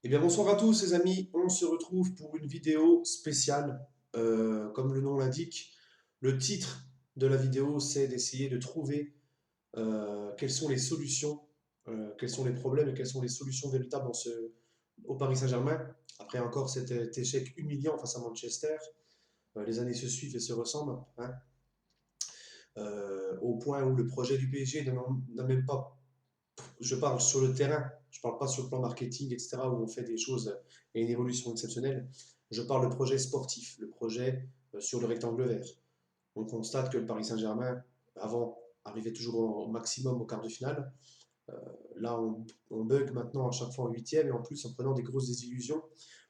Eh bien, bonsoir à tous les amis, on se retrouve pour une vidéo spéciale. Comme le nom l'indique, le titre de la vidéo, c'est d'essayer de trouver quelles sont les solutions, quels sont les problèmes et quelles sont les solutions véritables au Paris Saint-Germain. Après encore cet échec humiliant face à Manchester, les années se suivent et se ressemblent, hein, au point où le projet du PSG n'a même pas. Je parle sur le terrain, je ne parle pas sur le plan marketing, etc., où on fait des choses et une évolution exceptionnelle. Je parle de projet sportif, le projet sur le rectangle vert. On constate que le Paris Saint-Germain, avant, arrivait toujours au maximum au quart de finale. Là, on bug maintenant à chaque fois en huitième et en plus en prenant des grosses désillusions.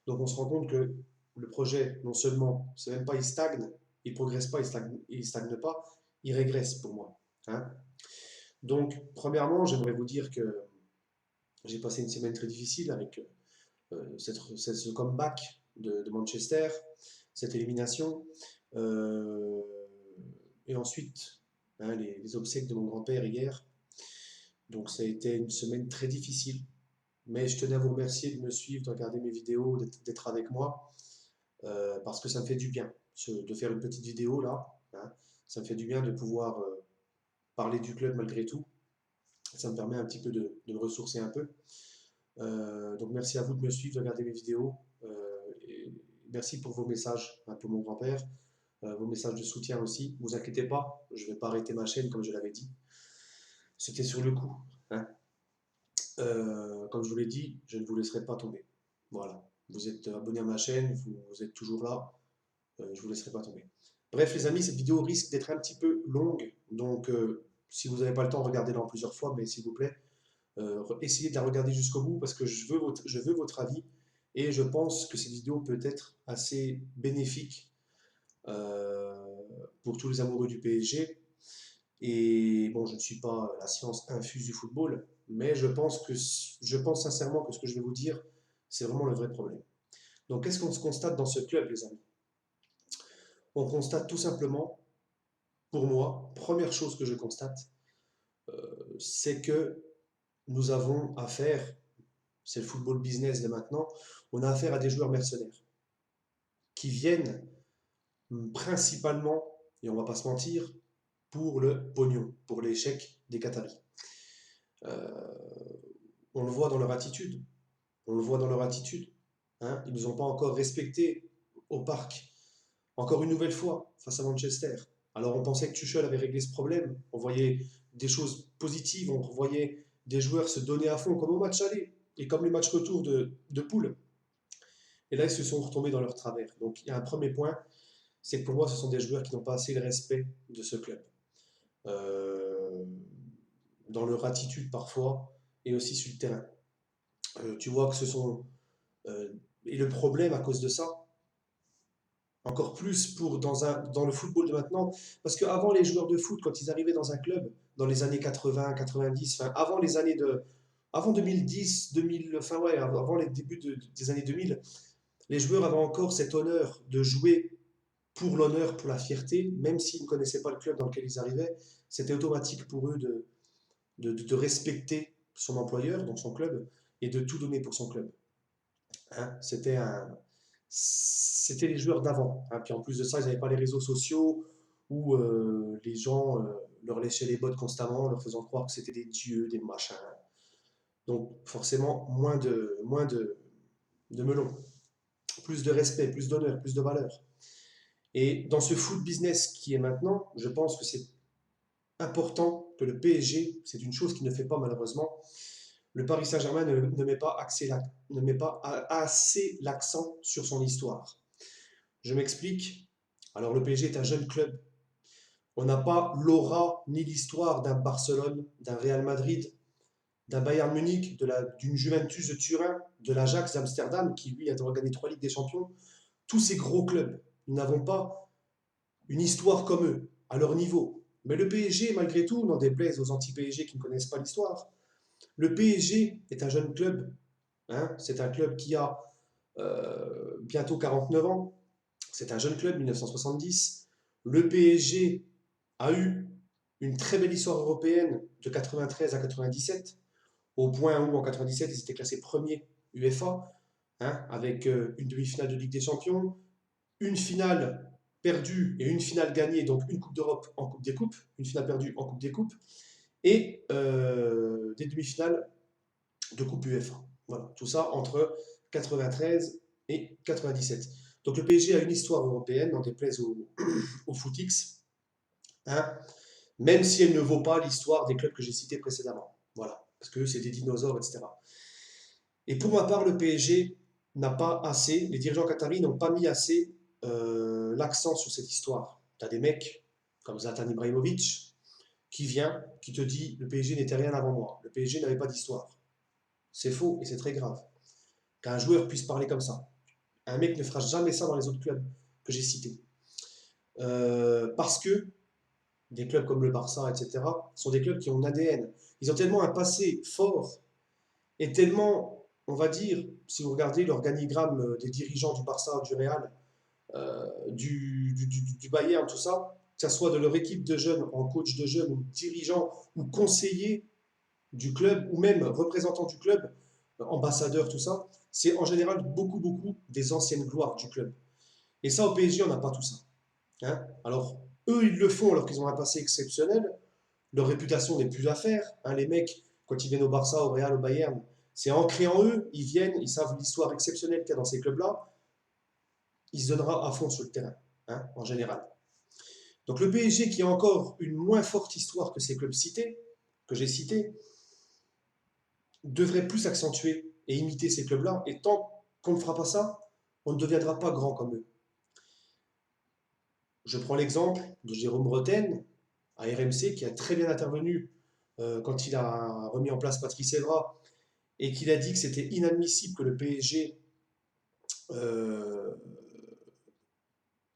Donc on se rend compte que le projet, non seulement, c'est même pas il stagne, il progresse pas, il stagne pas, il régresse pour moi, hein. Donc, premièrement, j'aimerais vous dire que j'ai passé une semaine très difficile avec ce comeback de Manchester, cette élimination. Euh, et ensuite, hein, les obsèques de mon grand-père hier. Donc ça a été une semaine très difficile. Mais je tenais à vous remercier de me suivre, de regarder mes vidéos, d'être avec moi, parce que ça me fait du bien de faire une petite vidéo là, hein. Ça me fait du bien de pouvoir parler du club malgré tout. Ça me permet un petit peu de me ressourcer un peu. Donc merci à vous de me suivre, de regarder mes vidéos. Et merci pour vos messages, hein, pour mon grand-père, vos messages de soutien aussi. Ne vous inquiétez pas, je ne vais pas arrêter ma chaîne comme je l'avais dit. C'était sur le coup, hein. Comme je vous l'ai dit, je ne vous laisserai pas tomber. Voilà. Vous êtes abonné à ma chaîne, vous êtes toujours là, je ne vous laisserai pas tomber. Bref, les amis, cette vidéo risque d'être un petit peu longue, donc si vous n'avez pas le temps, regardez-la en plusieurs fois, mais s'il vous plaît, essayez de la regarder jusqu'au bout parce que je veux votre avis et je pense que cette vidéo peut être assez bénéfique euh, pour tous les amoureux du PSG. Et bon, je ne suis pas la science infuse du football, mais je pense sincèrement que ce que je vais vous dire, c'est vraiment le vrai problème. Donc, qu'est-ce qu'on se constate dans ce club, les amis? On constate tout simplement, pour moi, première chose que je constate, c'est que nous avons affaire, c'est le football business de maintenant, on a affaire à des joueurs mercenaires qui viennent principalement, et on va pas se mentir, pour le pognon, pour l'échec des Qataris. Euh, on le voit dans leur attitude, on le voit dans leur attitude, hein. Ils ne nous ont pas encore respectés au parc, encore une nouvelle fois, face à Manchester. Alors on pensait que Tuchel avait réglé ce problème, on voyait des choses positives, on voyait des joueurs se donner à fond comme au match aller et comme les matchs retour de poule. Et là, ils se sont retombés dans leur travers. Donc il y a un premier point, c'est que pour moi, ce sont des joueurs qui n'ont pas assez le respect de ce club. Euh, dans leur attitude parfois, et aussi sur le terrain. Tu vois que ce sont... euh, et le problème à cause de ça, encore plus dans le football de maintenant, parce qu'avant les joueurs de foot, quand ils arrivaient dans un club, dans les années 80, 90, enfin, avant les années de... Avant 2010, 2000, enfin ouais, avant les débuts des années 2000, les joueurs avaient encore cet honneur de jouer pour l'honneur, pour la fierté, même s'ils ne connaissaient pas le club dans lequel ils arrivaient, c'était automatique pour eux de respecter son employeur, donc son club, et de tout donner pour son club, hein. C'était les joueurs d'avant, hein. Puis en plus de ça, ils n'avaient pas les réseaux sociaux où les gens leur léchaient les bottes constamment, leur faisant croire que c'était des dieux, des machins. Donc forcément, de melons, plus de respect, plus d'honneur, plus de valeur. Et dans ce foot business qui est maintenant, je pense que c'est important que le PSG, c'est une chose qui ne fait pas malheureusement, le Paris Saint-Germain ne met pas, ne met pas assez l'accent sur son histoire. Je m'explique. Alors le PSG est un jeune club. On n'a pas l'aura ni l'histoire d'un Barcelone, d'un Real Madrid, d'un Bayern Munich, d'une Juventus de Turin, de l'Ajax d'Amsterdam, qui lui a gagné 3 Ligues des Champions. Tous ces gros clubs, nous n'avons pas une histoire comme eux, à leur niveau. Mais le PSG, malgré tout, n'en déplaise aux anti-PSG qui ne connaissent pas l'histoire, le PSG est un jeune club, hein. C'est un club qui a bientôt 49 ans. C'est un jeune club, 1970. Le PSG a eu une très belle histoire européenne de 93 à 97, au point où en 97 ils étaient classés premier UEFA. hein, avec une demi-finale de Ligue des Champions, une finale perdue et une finale gagnée, donc une Coupe d'Europe en Coupe des Coupes, une finale perdue en Coupe des Coupes, et des demi-finales de Coupe UEFA. Voilà, tout ça entre 93 et 97. Donc le PSG a une histoire européenne, n'en déplaise au footix, hein, même si elle ne vaut pas l'histoire des clubs que j'ai cités précédemment. Voilà, parce que c'est des dinosaures, etc. Et pour ma part, le PSG n'a pas assez, les dirigeants qataris n'ont pas mis assez l'accent sur cette histoire. Tu as des mecs comme Zlatan Ibrahimovic qui vient, qui te dit le PSG n'était rien avant moi, le PSG n'avait pas d'histoire. C'est faux et c'est très grave qu'un joueur puisse parler comme ça. Un mec ne fera jamais ça dans les autres clubs que j'ai cités. Parce que des clubs comme le Barça, etc., sont des clubs qui ont un ADN. Ils ont tellement un passé fort et tellement, on va dire, si vous regardez l'organigramme des dirigeants du Barça, du Real, du Bayern, tout ça, que ce soit de leur équipe de jeunes, en coach de jeunes, ou dirigeants, ou conseillers du club, ou même représentants du club, ambassadeurs, tout ça, c'est en général beaucoup, beaucoup des anciennes gloires du club. Et ça, au PSG, on n'a pas tout ça. Hein. Alors, eux, ils le font alors qu'ils ont un passé exceptionnel. Leur réputation n'est plus à faire. Hein. Les mecs, quand ils viennent au Barça, au Real, au Bayern, c'est ancré en eux. Ils viennent, ils savent l'histoire exceptionnelle qu'il y a dans ces clubs-là. Ils se donnera à fond sur le terrain, hein, en général. Donc le PSG, qui a encore une moins forte histoire que ces clubs cités, que j'ai cités, devrait plus accentuer et imiter ces clubs-là. Et tant qu'on ne fera pas ça, on ne deviendra pas grand comme eux. Je prends l'exemple de Jérôme Roten à RMC, qui a très bien intervenu quand il a remis en place Patrice Evra et qu'il a dit que c'était inadmissible que le PSG euh,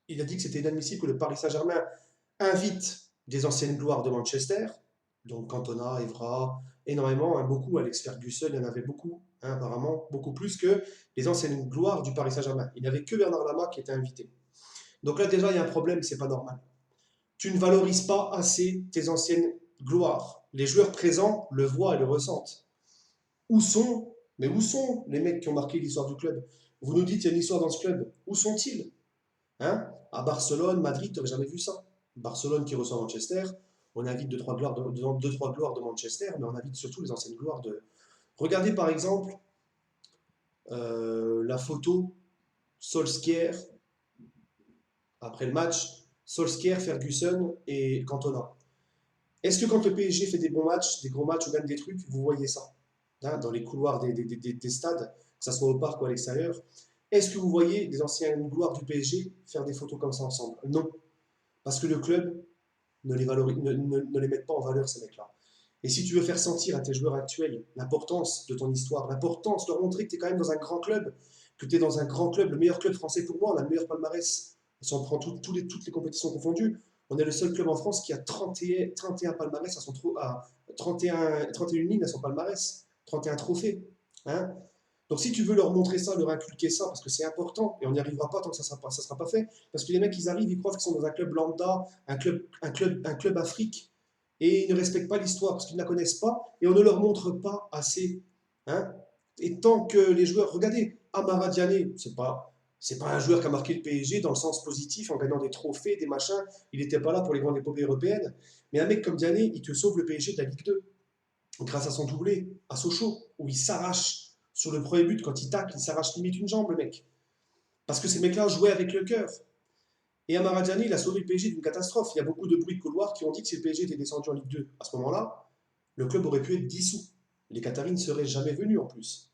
il a dit que c'était inadmissible que le Paris Saint-Germain invite des anciennes gloires de Manchester, donc Cantona, Evra, énormément, hein, beaucoup, Alex Ferguson, il y en avait beaucoup, hein, apparemment, beaucoup plus que les anciennes gloires du Paris Saint-Germain. Il n'y avait que Bernard Lama qui était invité. Donc là, déjà, il y a un problème, c'est pas normal. Tu ne valorises pas assez tes anciennes gloires. Les joueurs présents le voient et le ressentent. Où sont les mecs qui ont marqué l'histoire du club? Vous nous dites qu'il y a une histoire dans ce club. Où sont-ils? Hein? À Barcelone, Madrid, tu n'aurais jamais vu ça. Barcelone qui reçoit Manchester, on invite deux, trois gloires de Manchester, mais on invite surtout les anciennes gloires de. Regardez par exemple la photo Solskjaer après le match, Solskjaer, Ferguson et Cantona. Est-ce que quand le PSG fait des bons matchs, des gros matchs ou gagne des trucs, vous voyez ça hein, dans les couloirs des stades, que ce soit au parc ou à l'extérieur? Est-ce que vous voyez des anciennes gloires du PSG faire des photos comme ça ensemble? Non. Parce que le club ne les met pas en valeur, ces mecs-là. Et si tu veux faire sentir à tes joueurs actuels l'importance de ton histoire, l'importance de leur montrer que tu es quand même dans un grand club, que tu es dans un grand club, le meilleur club français pour moi, on a le meilleur palmarès, si on prend toutes les compétitions confondues, on est le seul club en France qui a 31 palmarès à son 31 lignes à son palmarès, 31 trophées. Hein. Donc si tu veux leur montrer ça, leur inculquer ça, parce que c'est important, et on n'y arrivera pas tant que ça ne sera pas fait, parce que les mecs, ils arrivent, ils croient qu'ils sont dans un club lambda, un club Afrique, et ils ne respectent pas l'histoire, parce qu'ils ne la connaissent pas, et on ne leur montre pas assez. Hein. Et tant que les joueurs, regardez, Amara Diané, c'est pas un joueur qui a marqué le PSG dans le sens positif, en gagnant des trophées, des machins, il n'était pas là pour les grandes épopées européennes, mais un mec comme Diané, il te sauve le PSG de la Ligue 2, grâce à son doublé, à Sochaux, où il s'arrache sur le premier but, quand il tacle, il s'arrache limite une jambe, le mec. Parce que ces mecs-là jouaient avec le cœur. Et Amara Diané, il a sauvé le PSG d'une catastrophe. Il y a beaucoup de bruits de couloir qui ont dit que si le PSG était descendu en Ligue 2 à ce moment-là, le club aurait pu être dissous. Les Qataris ne seraient jamais venus en plus.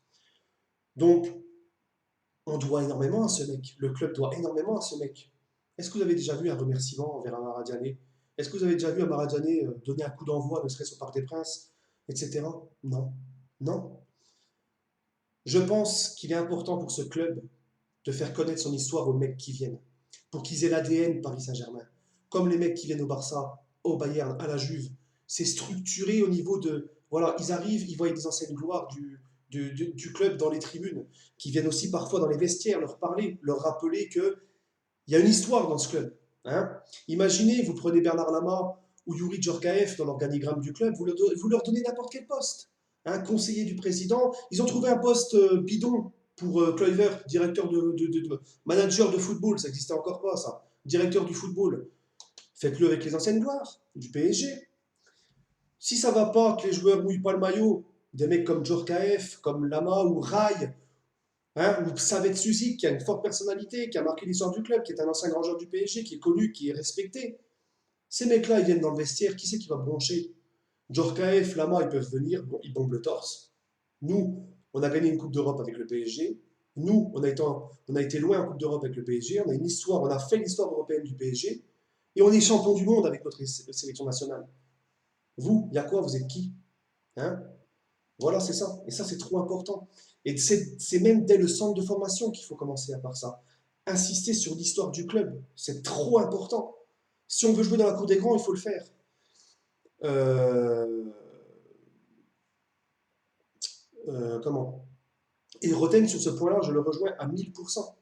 Donc, on doit énormément à ce mec. Le club doit énormément à ce mec. Est-ce que vous avez déjà vu un remerciement envers Amara Diané? Est-ce que vous avez déjà vu Amara Diané donner un coup d'envoi, ne serait-ce au Parc des Princes, etc. Non. Non. Je pense qu'il est important pour ce club de faire connaître son histoire aux mecs qui viennent, pour qu'ils aient l'ADN Paris Saint-Germain. Comme les mecs qui viennent au Barça, au Bayern, à la Juve, c'est structuré au niveau de... Voilà, ils arrivent, ils voient des anciennes gloires du club dans les tribunes, qui viennent aussi parfois dans les vestiaires leur parler, leur rappeler qu'il y a une histoire dans ce club. Hein. Imaginez, vous prenez Bernard Lama ou Youri Djorkaeff dans l'organigramme du club, vous leur donnez n'importe quel poste. Hein, conseiller du président, ils ont trouvé un poste bidon Pour Kluivert, directeur manager de football, ça n'existait encore pas, ça. Directeur du football. Faites-le avec les anciennes gloires du PSG. Si ça va pas, que les joueurs mouillent pas le maillot, des mecs comme Djorkaeff, comme Lama ou Rai, hein, ou Savet Susi, qui a une forte personnalité, qui a marqué l'histoire du club, qui est un ancien grand joueur du PSG, qui est connu, qui est respecté. Ces mecs-là, ils viennent dans le vestiaire, qui c'est qui va broncher? Djorkaeff, Lama, ils peuvent venir, bon, ils bombent le torse. Nous, on a gagné une Coupe d'Europe avec le PSG. Nous, on a été loin en Coupe d'Europe avec le PSG. On a une histoire, on a fait l'histoire européenne du PSG. Et on est champion du monde avec notre sélection nationale. Vous, il y a quoi? Vous êtes qui? Hein? Voilà, c'est ça. Et ça, c'est trop important. Et c'est même dès le centre de formation qu'il faut commencer à faire ça. Insister sur l'histoire du club. C'est trop important. Si on veut jouer dans la cour des grands, il faut le faire. Euh, comment? Et Roten, sur ce point-là, je le rejoins à 1000%.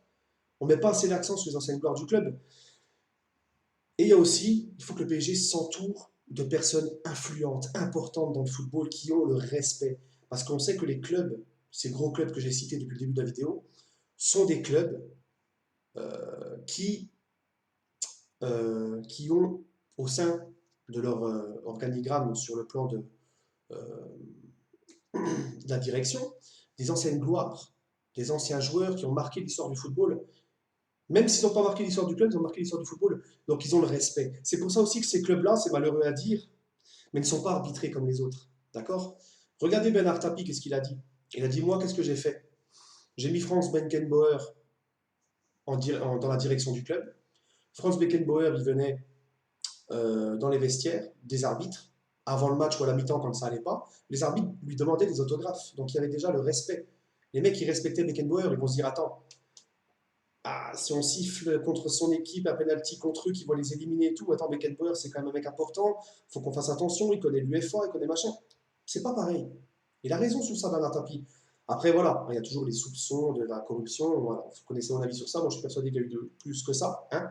On ne met pas assez l'accent sur les anciennes gloires du club. Et il y a aussi, il faut que le PSG s'entoure de personnes influentes, importantes dans le football, qui ont le respect. Parce qu'on sait que les clubs, ces gros clubs que j'ai cités depuis le début de la vidéo, sont des clubs qui, qui ont au sein de leur organigramme sur le plan de la direction, des anciennes gloires, des anciens joueurs qui ont marqué l'histoire du football. Même s'ils n'ont pas marqué l'histoire du club, ils ont marqué l'histoire du football. Donc ils ont le respect. C'est pour ça aussi que ces clubs-là, c'est malheureux à dire, mais ne sont pas arbitrés comme les autres. D'accord? Regardez Bernard Tapie, qu'est-ce qu'il a dit? Il a dit, moi, qu'est-ce que j'ai fait? J'ai mis Franz Beckenbauer dans la direction du club. Franz Beckenbauer, il venait dans les vestiaires des arbitres, avant le match ou à la mi-temps quand ça allait pas. Les arbitres lui demandaient des autographes. Donc il y avait déjà le respect. Les mecs qui respectaient Beckenbauer, ils vont se dire, attends, ah, si on siffle contre son équipe, un penalty contre eux qui vont les éliminer et tout, attends, Beckenbauer, c'est quand même un mec important, faut qu'on fasse attention, il connaît l'UEFA, il connaît machin. C'est pas pareil. Il a raison sur ça, Bernard Tapie. Après, voilà, il y a toujours les soupçons de la corruption. Voilà, vous connaissez mon avis sur ça. Moi, je suis persuadé qu'il y a eu de plus que ça. Hein.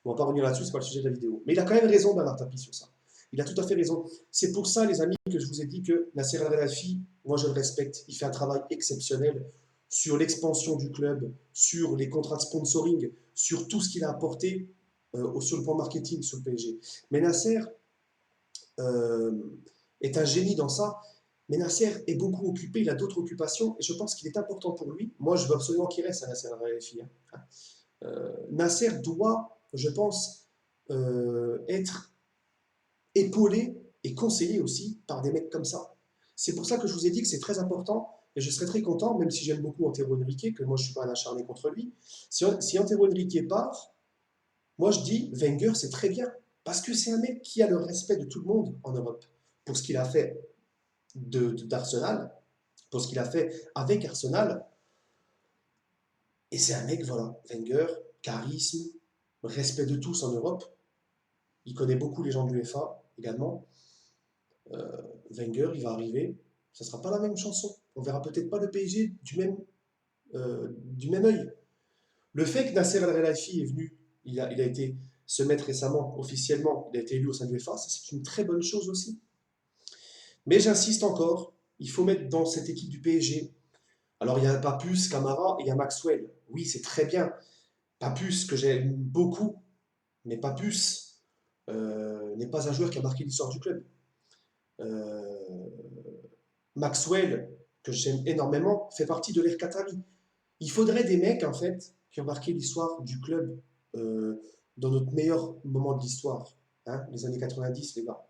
On va pas revenir là-dessus, c'est pas le sujet de la vidéo. Mais il a quand même raison, Bernard Tapie, sur ça. Il a tout à fait raison. C'est pour ça, les amis, que je vous ai dit que Nasser Al-Khelaifi, moi, je le respecte. Il fait un travail exceptionnel sur l'expansion du club, sur les contrats de sponsoring, sur tout ce qu'il a apporté sur le plan marketing sur le PSG. Mais Nasser euh, est un génie dans ça. Mais Nasser est beaucoup occupé, il a d'autres occupations, et je pense qu'il est important pour lui. Moi, je veux absolument qu'il reste à Nasser Al-Khelaifi. Hein. Nasser doit, je pense, être épaulé et conseillé aussi par des mecs comme ça. C'est pour ça que je vous ai dit que c'est très important, et je serais très content, même si j'aime beaucoup Antero Henrique, que moi je ne suis pas un acharné contre lui. Si Antero Henrique part, moi je dis Wenger c'est très bien, parce que c'est un mec qui a le respect de tout le monde en Europe, pour ce qu'il a fait d'Arsenal, pour ce qu'il a fait avec Arsenal, et c'est un mec, voilà, Wenger, charisme, respect de tous en Europe, il connaît beaucoup les gens de l'UEFA également. Wenger, il va arriver, ça ne sera pas la même chanson. On verra peut-être pas le PSG du même œil. Le fait que Nasser Al-Khelaifi est venu, il a été se mettre récemment, officiellement, il a été élu au sein de l'UEFA, ça c'est une très bonne chose aussi. Mais j'insiste encore, il faut mettre dans cette équipe du PSG. Alors il y a Papus, Camara et il y a Maxwell. Oui, c'est très bien. Papus, que j'aime beaucoup, mais Papus n'est pas un joueur qui a marqué l'histoire du club. Euh, Maxwell, que j'aime énormément, fait partie de l'ère Qatari. Il faudrait des mecs, en fait, qui ont marqué l'histoire du club dans notre meilleur moment de l'histoire. Hein, les années 90, les gars.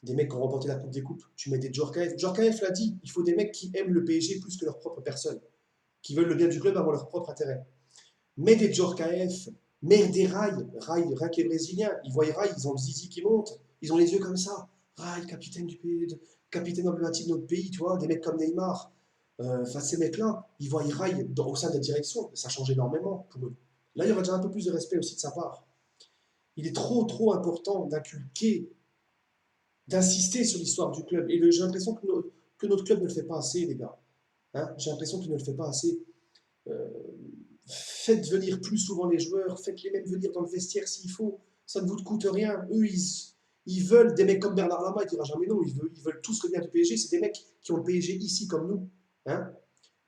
Des mecs qui ont remporté la Coupe des Coupes. Tu mets des Djorkaeff. Djorkaeff l'a dit, il faut des mecs qui aiment le PSG plus que leur propre personne, qui veulent le bien du club avant leur propre intérêt. Mets des Djorkaeff, mets des Rai, rien que les Brésiliens. Ils voient Rai, ils ont le zizi qui monte, ils ont les yeux comme ça. Rai, capitaine du pays, capitaine emblématique de notre pays, tu vois, des mecs comme Neymar. Enfin, ces mecs-là, ils voient Rai au sein de la direction, ça change énormément pour eux. Là, il y aura déjà un peu plus de respect aussi de sa part. Il est trop important d'inculquer, d'insister sur l'histoire du club. Et j'ai l'impression que notre club ne le fait pas assez, les gars. Hein, j'ai l'impression qu'il ne le fait pas assez. Euh, Faites venir plus souvent les joueurs, faites-les même venir dans le vestiaire s'il faut. Ça ne vous coûte rien. Eux, ils veulent des mecs comme Bernard Lama, il dira jamais non. Ils veulent tous le bien du PSG. C'est des mecs qui ont le PSG ici comme nous. Hein,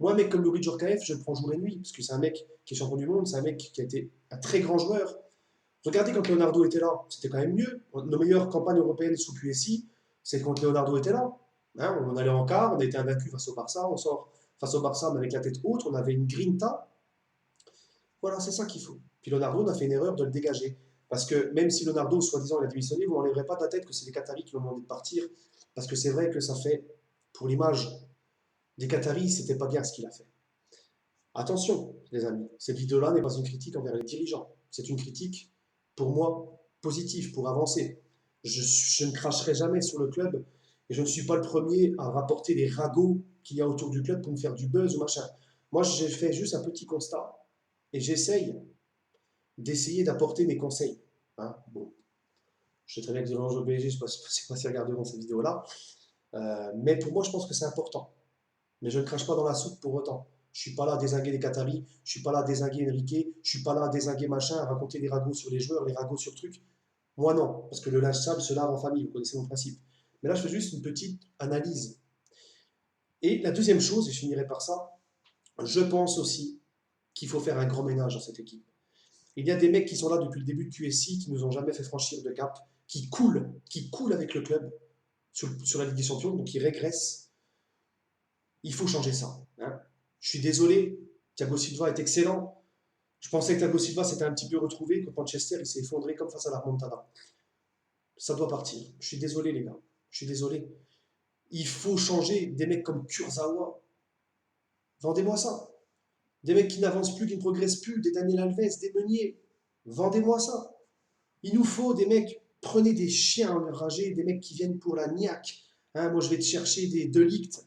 Moi, un mec comme Louis Djorkaeff, je le prends jour et nuit, parce que c'est un mec qui est champion du monde, c'est un mec qui a été un très grand joueur. Regardez quand Leonardo était là, c'était quand même mieux. Nos meilleures campagnes européennes sous QSI, c'est quand Leonardo était là. Hein, on allait en quart, on a été invaincu face au Barça, on sort face au Barça, mais avec la tête haute, on avait une grinta. Voilà, c'est ça qu'il faut. Puis Leonardo, on a fait une erreur de le dégager. Parce que même si Leonardo, soi-disant, il a démissionné, vous n'enlèverez pas de la tête que c'est les Qataris qui lui ont demandé de partir. Parce que c'est vrai que ça fait, pour l'image des Qataris, c'était pas bien ce qu'il a fait. Attention, les amis, cette vidéo-là n'est pas une critique envers les dirigeants. C'est une critique, pour moi, positive, pour avancer. Je ne cracherai jamais sur le club et je ne suis pas le premier à rapporter les ragots qu'il y a autour du club pour me faire du buzz ou machin. Moi, j'ai fait juste un petit constat et d'essayer d'apporter mes conseils. Hein, bon, je sais très bien que les gens au PSG, je ne sais pas s'ils regarderont cette vidéo-là, mais pour moi, je pense que c'est important. Mais je ne crache pas dans la soupe pour autant. Je suis pas là à dézinguer les Qataris, je suis pas là à dézinguer Enrique, je suis pas là à dézinguer machin, à raconter les ragots sur les joueurs, les ragots sur trucs. Moi non, parce que le linge sale se lave en famille, vous connaissez mon principe. Mais là, je fais juste une petite analyse. Et la deuxième chose, et je finirai par ça, je pense aussi qu'il faut faire un grand ménage dans cette équipe. Il y a des mecs qui sont là depuis le début de QSI, qui nous ont jamais fait franchir de cap, qui coulent avec le club sur la Ligue des Champions, donc qui régressent. Il faut changer ça. Hein. Je suis désolé, Thiago Silva est excellent. Je pensais que Thiago Silva s'était un petit peu retrouvé, que Manchester il s'est effondré comme face à la remontada. Ça doit partir. Je suis désolé, les gars. Je suis désolé. Il faut changer des mecs comme Kurzawa. Vendez-moi ça. Des mecs qui n'avancent plus, qui ne progressent plus, des Daniel Alves, des Meunier. Vendez-moi ça. Il nous faut des mecs, prenez des chiens enragés, des mecs qui viennent pour la niaque. Hein, moi, je vais te chercher des De Ligt.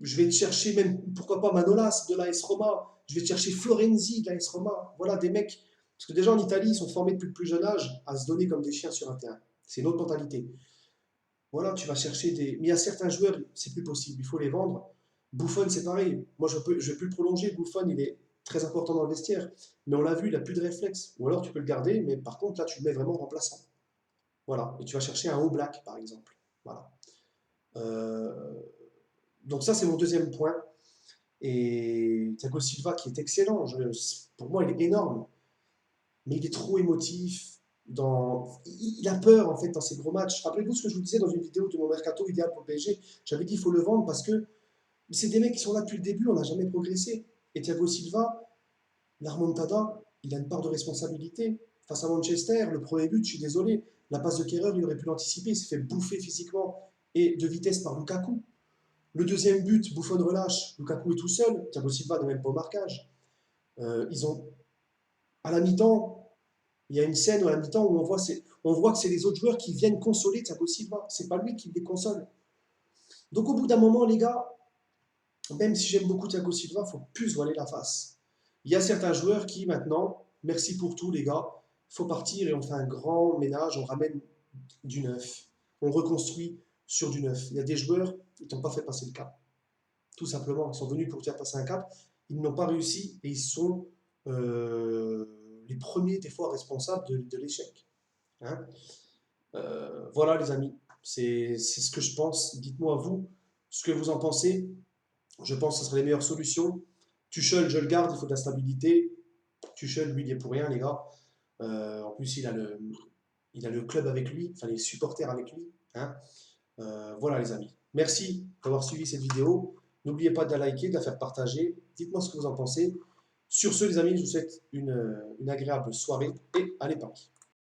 Je vais te chercher même, pourquoi pas Manolas de l'AS Roma. Je vais te chercher Florenzi de l'AS Roma. Voilà des mecs. Parce que déjà en Italie, ils sont formés depuis le plus jeune âge à se donner comme des chiens sur un terrain. C'est une autre mentalité. Voilà, tu vas chercher des. Mais il y a certains joueurs, c'est plus possible. Il faut les vendre. Buffon, c'est pareil. Moi, je vais plus le prolonger. Buffon, il est très important dans le vestiaire. Mais on l'a vu, il n'a plus de réflexe. Ou alors tu peux le garder, mais par contre, là, tu le mets vraiment remplaçant. Voilà. Et tu vas chercher un haut black, par exemple. Voilà. Euh, Donc ça, c'est mon deuxième point. Et Thiago Silva, qui est excellent, pour moi, il est énorme, mais il est trop émotif. Il a peur, en fait, dans ses gros matchs. Rappelez-vous ce que je vous disais dans une vidéo de mon mercato idéal pour le PSG. J'avais dit qu'il faut le vendre parce que c'est des mecs qui sont là depuis le début, on n'a jamais progressé. Et Thiago Silva, la remontada, il a une part de responsabilité. Face à Manchester, le premier but, je suis désolé, la passe de Kerrer, il aurait pu l'anticiper, il s'est fait bouffer physiquement et de vitesse par Lukaku. Le deuxième but, Buffon relâche, Lukaku est tout seul, Thiago Silva n'est même pas au marquage. Ils ont, à la mi-temps, il y a une scène à la mi-temps où on voit que c'est les autres joueurs qui viennent consoler Thiago Silva. C'est pas lui qui les console. Donc au bout d'un moment, les gars, même si j'aime beaucoup Thiago Silva, il faut plus se voiler la face. Il y a certains joueurs qui maintenant, merci pour tout les gars, il faut partir et on fait un grand ménage, on ramène du neuf, on reconstruit sur du neuf. Il y a des joueurs, ils t'ont pas fait passer le cap. Tout simplement, ils sont venus pour te faire passer un cap, ils n'ont pas réussi et ils sont les premiers des fois responsables de l'échec. Hein. Voilà les amis, c'est ce que je pense. Dites-moi vous ce que vous en pensez. Je pense que ce serait les meilleures solutions. Tuchel, je le garde, il faut de la stabilité. Tuchel, lui, il est pour rien, les gars. En plus, il a le club avec lui, enfin les supporters avec lui. Hein. Voilà les amis. Merci d'avoir suivi cette vidéo. N'oubliez pas de la liker, de la faire partager. Dites-moi ce que vous en pensez. Sur ce, les amis, je vous souhaite une agréable soirée et allez Paris.